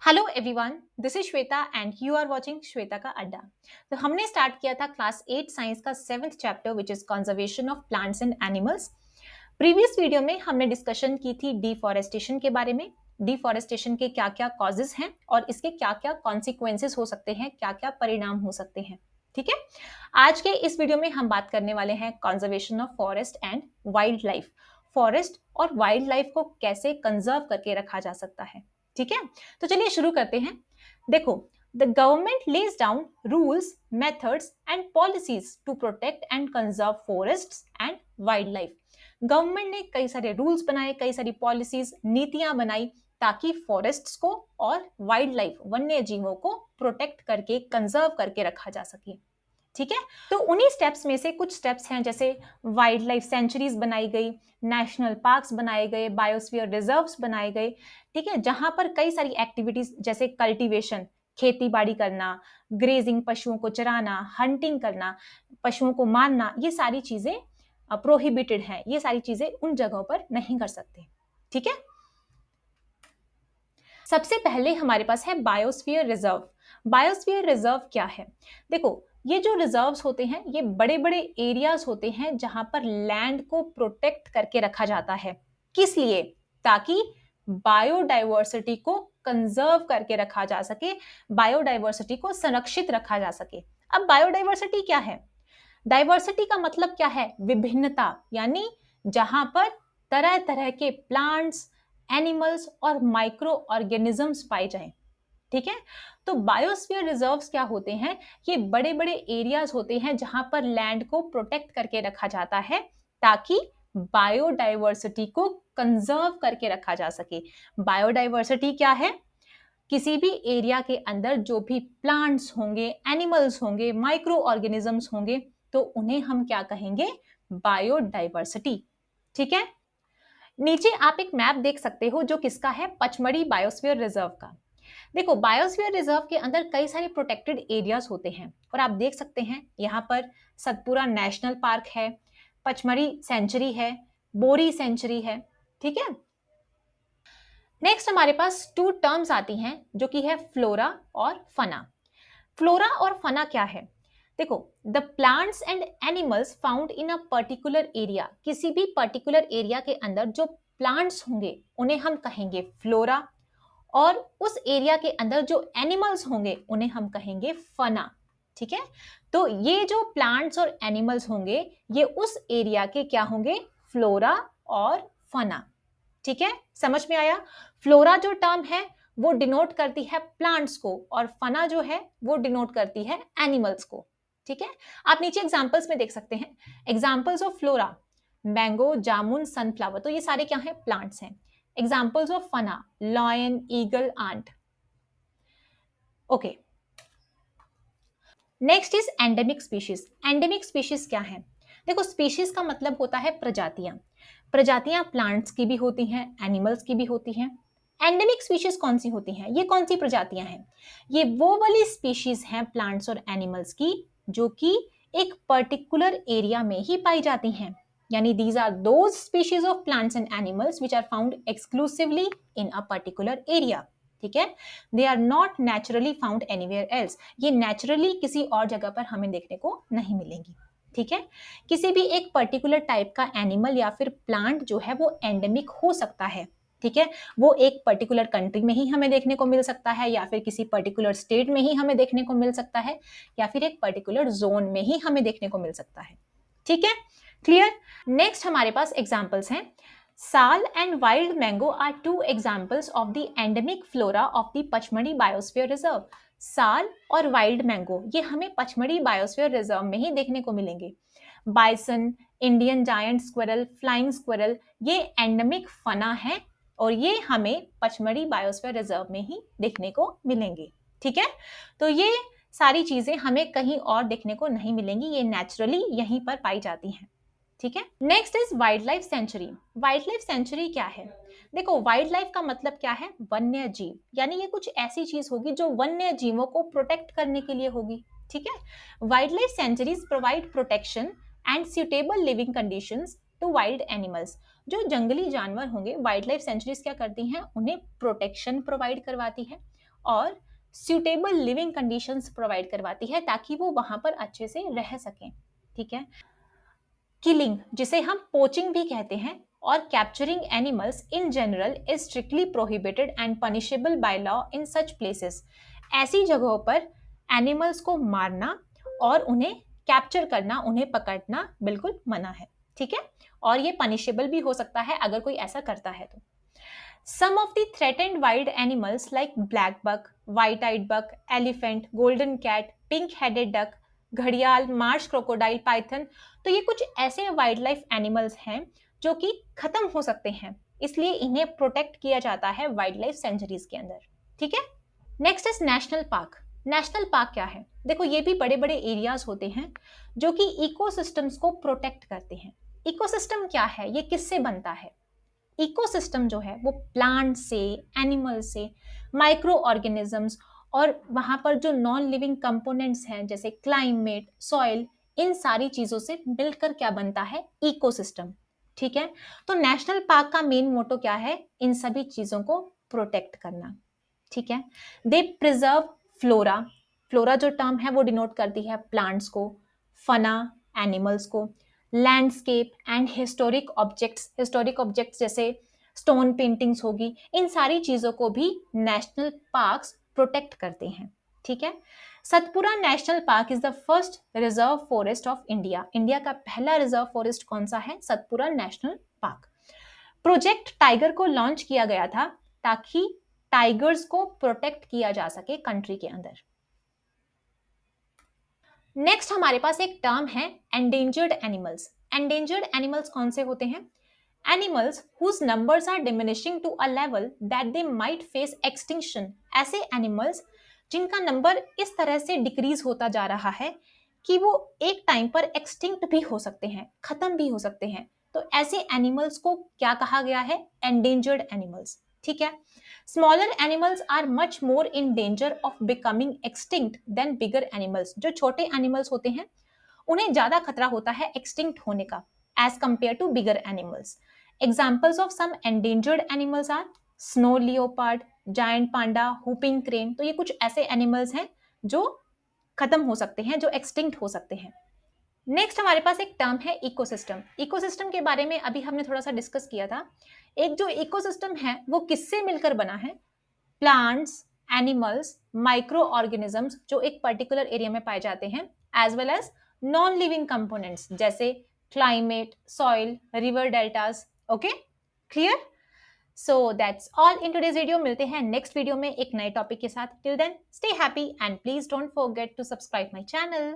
Hello everyone, this is Shweta and you are watching Shweta का अड्डा। तो हमने स्टार्ट किया था क्लास 8 साइंस का 7th chapter which is conservation of plants and animals. Previous video में हमने डिस्कशन की थी डिफॉरेस्टेशन के बारे में। डिफॉरेस्टेशन के क्या क्या कॉजेज हैं और इसके क्या क्या कॉन्सिक्वेंसेस हो सकते हैं, क्या क्या परिणाम हो सकते हैं। ठीक है, आज के इस वीडियो में हम बात करने वाले हैं conservation of forest and wild life. Forest और वाइल्ड लाइफ को कैसे कंजर्व करके रखा जा सकता है। ठीक है, तो चलिए शुरू करते हैं। देखो, the government lays down rules, methods and policies to protect and conserve forests and wildlife. Government ने कई सारे रूल्स बनाए, कई सारी पॉलिसीज, नीतियां बनाई ताकि फॉरेस्ट्स को और वाइल्ड लाइफ, वन्य जीवों को प्रोटेक्ट करके कंजर्व करके रखा जा सके। ठीक है, तो उन्हीं स्टेप्स में से कुछ स्टेप्स हैं, जैसे वाइल्ड लाइफ सेंचुरीज बनाई गई, नेशनल पार्क्स बनाए गए, बायोस्फीयर रिजर्व्स बनाए गए। ठीक है, जहां पर कई सारी एक्टिविटीज जैसे कल्टीवेशन, खेती बाड़ी करना, ग्रेजिंग, पशुओं को चराना, हंटिंग करना, पशुओं को मारना, ये सारी चीजें प्रोहिबिटेड हैं। ये सारी चीजें उन जगहों पर नहीं कर सकते। ठीक है, सबसे पहले हमारे पास है बायोस्फीयर रिजर्व। बायोस्फीयर रिजर्व क्या है? देखो, ये जो रिजर्व्स होते हैं ये बड़े बड़े एरियाज होते हैं जहां पर लैंड को प्रोटेक्ट करके रखा जाता है। किस लिए? ताकि बायोडाइवर्सिटी को कंजर्व करके रखा जा सके, बायोडाइवर्सिटी को संरक्षित रखा जा सके। अब बायोडाइवर्सिटी क्या है? डाइवर्सिटी का मतलब क्या है? विभिन्नता, यानी जहां पर तरह तरह के प्लांट्स, एनिमल्स और माइक्रो ऑर्गेनिजम्स पाए जाएं। ठीक है, तो बायोस्फीयर रिजर्व्स क्या होते हैं? ये बड़े बड़े एरियाज होते हैं जहां पर लैंड को प्रोटेक्ट करके रखा जाता है ताकि बायोडाइवर्सिटी को कंजर्व करके रखा जा सके। बायोडाइवर्सिटी क्या है? किसी भी एरिया के अंदर जो भी प्लांट्स होंगे, एनिमल्स होंगे, माइक्रो ऑर्गेनिजम्स होंगे, तो उन्हें हम क्या कहेंगे? बायोडाइवर्सिटी। ठीक है, नीचे आप एक मैप देख सकते हो जो किसका है? पचमढ़ी बायोस्फीयर रिजर्व का। देखो, बायोस्फीयर रिजर्व के अंदर कई सारे प्रोटेक्टेड एरियाज होते हैं और आप देख सकते हैं यहाँ पर सतपुरा नेशनल पार्क है, पचमढ़ी सेंचुरी है, बोरी सेंचुरी है। ठीक है, नेक्स्ट हमारे पास टू टर्म्स आती हैं जो कि है फ्लोरा और फना। फ्लोरा और फना क्या है? देखो, the plants and animals found in a particular area. किसी भी पर्टिकुलर एरिया के अंदर जो प्लांट्स होंगे उन्हें हम कहेंगे फ्लोरा, और उस एरिया के अंदर जो एनिमल्स होंगे उन्हें हम कहेंगे फना। ठीक है, तो ये जो प्लांट्स और एनिमल्स होंगे ये उस एरिया के क्या होंगे? फ्लोरा और फना। ठीक है, समझ में आया? फ्लोरा जो टर्म है वो डिनोट करती है प्लांट्स को और फना जो है वो डिनोट करती है एनिमल्स को। ठीक है, आप नीचे एग्जांपल्स में देख सकते हैं। Examples of flora: mango, jamun, sunflower, तो ये सारे क्या हैं? प्लांट्स हैं। Examples of fauna: lion, eagle, ant. Okay, next is endemic species. Endemic species क्या है? देखो, स्पीशीज का मतलब होता है प्रजातियां। प्रजातियां प्लांट्स की भी होती हैं, एनिमल्स की भी होती हैं। एंडेमिक स्पीशीज कौन सी होती हैं? ये कौन सी प्रजातियां हैं? ये वो वाली स्पीशीज हैं प्लांट्स और एनिमल्स की जो कि एक पर्टिकुलर एरिया में ही पाई जाती हैं। यानी these are those species of plants and animals which are found exclusively in a particular area. ठीक है, they are not naturally found anywhere else. ये नेचुरली किसी और जगह पर हमें देखने को नहीं मिलेंगी। ठीक है, किसी भी एक पर्टिकुलर टाइप का एनिमल या फिर प्लांट जो है वो एंडेमिक हो सकता है। ठीक है, वो एक पर्टिकुलर कंट्री में ही हमें देखने को मिल सकता है, या फिर किसी पर्टिकुलर स्टेट में ही हमें देखने को मिल सकता है, या फिर एक पर्टिकुलर जोन में ही हमें देखने को मिल सकता है। ठीक है, क्लियर? नेक्स्ट हमारे पास एग्जाम्पल्स हैं। Sal and wild mango are two examples of the endemic flora of the Pachmarhi biosphere reserve. साल और वाइल्ड मैंगो ये हमें पचमढ़ी बायोस्फीयर रिजर्व में ही देखने को मिलेंगे। Bison, Indian giant squirrel, flying squirrel, ये एंडेमिक फना है और ये हमें पचमढ़ी बायोस्फीयर रिजर्व में ही देखने को मिलेंगे। ठीक है, तो ये सारी चीजें हमें कहीं और देखने को नहीं मिलेंगी, ये नेचुरली यहीं पर पाई जाती हैं। ठीक है, next is wild life sanctuary. Wild life sanctuary क्या है? देखो, वाइल्ड लाइफ का मतलब क्या है? वन्य जीव, यानी ये कुछ ऐसी चीज होगी जो वन्य जीवों को प्रोटेक्ट करने के लिए होगी। ठीक है, wildlife sanctuaries provide protection and suitable living conditions to wild animals. जो जंगली जानवर होंगे, वाइल्ड लाइफ सेंचुरीज क्या करती हैं? उन्हें प्रोटेक्शन प्रोवाइड करवाती है और suitable living conditions प्रोवाइड करवाती है ताकि वो वहां पर अच्छे से रह सकें, ठीक है। किलिंग, जिसे हम पोचिंग भी कहते हैं, और capturing animals in general is strictly prohibited and punishable by law in such places. ऐसी जगहों पर एनिमल्स को मारना और उन्हें कैप्चर करना, उन्हें पकड़ना बिल्कुल मना है, ठीक है, और ये पनिशेबल भी हो सकता है अगर कोई ऐसा करता है तो। Some of the threatened wild animals like black buck, white-eyed buck, elephant, golden cat, pink-headed duck, घड़ियाल, मार्श क्रोकोडाइल, पाइथन, तो ये कुछ ऐसे वाइल्ड लाइफ एनिमल्स हैं जो कि खत्म हो सकते हैं, इसलिए इन्हें प्रोटेक्ट किया जाता है वाइल्ड लाइफ सेंचुरीज के अंदर, ठीक है। Next is national park. National park क्या है? देखो, ये भी बड़े बड़े एरियाज होते हैं जो कि इकोसिस्टम्स को प्रोटेक्ट करते हैं। इकोसिस्टम क्या है? ये किससे बनता है? इकोसिस्टम जो है वो प्लांट से, एनिमल से, माइक्रो ऑर्गेनिजम्स और वहां पर जो नॉन लिविंग कंपोनेंट्स हैं जैसे क्लाइमेट, सॉइल, इन सारी चीजों से मिलकर क्या बनता है? इकोसिस्टम, ठीक है। तो नेशनल पार्क का मेन मोटो क्या है? इन सभी चीजों को प्रोटेक्ट करना, ठीक है। दे प्रिजर्व फ्लोरा। फ्लोरा जो टर्म है वो डिनोट करती है प्लांट्स को, फना एनिमल्स को, landscape and historic objects. Historic objects जैसे स्टोन पेंटिंग्स होगी, इन सारी चीजों को भी नेशनल पार्क्स प्रोटेक्ट करते हैं, ठीक है। Satpura national park is the first reserve forest of India. India का पहला रिजर्व फॉरेस्ट कौन सा है? Satpura national park. Project tiger को लॉन्च किया गया था ताकि टाइगर्स को प्रोटेक्ट किया जा सके कंट्री के अंदर। नेक्स्ट हमारे पास एक टर्म है एंडेंजर्ड एनिमल्स। एंडेंजर्ड एनिमल्स कौन से होते हैं? Animals whose numbers are diminishing to a level that they might face extinction. ऐसे एनिमल्स जिनका नंबर इस तरह से डिक्रीज होता जा रहा है कि वो एक टाइम पर एक्सटिंक्ट भी हो सकते हैं, खत्म भी हो सकते हैं। तो ऐसे एनिमल्स को क्या कहा गया है? एंडेंजर्ड एनिमल्स, ठीक है। Smaller animals are much more in danger of becoming extinct than bigger animals. जो छोटे एनिमल्स होते हैं उन्हें ज्यादा खतरा होता है एक्सटिंक्ट होने का as compare to bigger animals. Examples of some endangered animals are snow leopard, giant panda, whooping crane. तो ये कुछ ऐसे एनिमल्स हैं जो खत्म हो सकते हैं, जो एक्सटिंक्ट हो सकते हैं। नेक्स्ट हमारे पास एक टर्म है इकोसिस्टम। इकोसिस्टम के बारे में अभी हमने थोड़ा सा डिस्कस किया था। एक जो इकोसिस्टम है वो किससे मिलकर बना है? प्लांट्स, एनिमल्स, माइक्रो ऑर्गेनिजम्स जो एक पर्टिकुलर एरिया में पाए जाते हैं, as well as non living components जैसे climate, soil, river deltas. Okay, clear? So that's all in today's video. मिलते हैं नेक्स्ट वीडियो में एक नए टॉपिक के साथ। Till then stay happy and please don't forget to subscribe my channel.